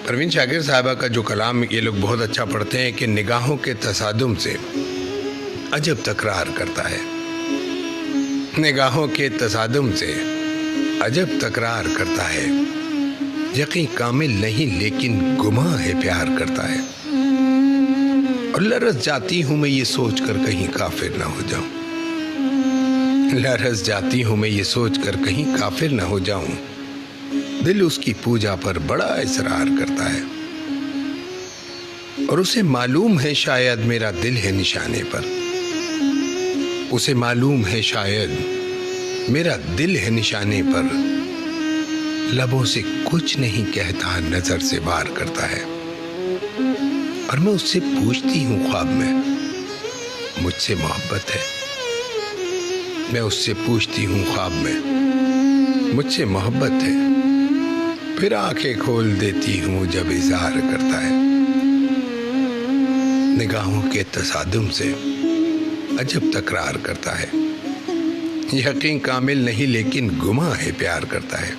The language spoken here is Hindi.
परवीन शाकिर साहबा का जो कलाम ये लोग बहुत अच्छा पढ़ते हैं कि निगाहों के तसादुम से अजब तकरार करता है। निगाहों के तसादुम से अजब तकरार करता है। यकीन कामिल नहीं लेकिन गुमा है प्यार करता है। और लरस जाती हूँ मैं ये सोच कर कहीं काफिर ना हो जाऊं। लरस जाती हूँ मैं ये सोच कर कहीं काफिर ना हो जाऊं। दिल उसकी पूजा पर बड़ा इसरार करता है। और उसे मालूम है शायद मेरा दिल है निशाने पर। उसे मालूम है शायद मेरा दिल है निशाने पर। लबों से कुछ नहीं कहता, नजर से वार करता है। और मैं उससे पूछती हूँ ख्वाब में, मुझसे मोहब्बत है। मैं उससे पूछती हूँ ख्वाब में, मुझसे मोहब्बत है। फिर आंखें खोल देती हूँ जब इज़हार करता है। निगाहों के तसादुम से अजब तकरार करता है। यकीन कामिल नहीं लेकिन गुमा है प्यार करता है।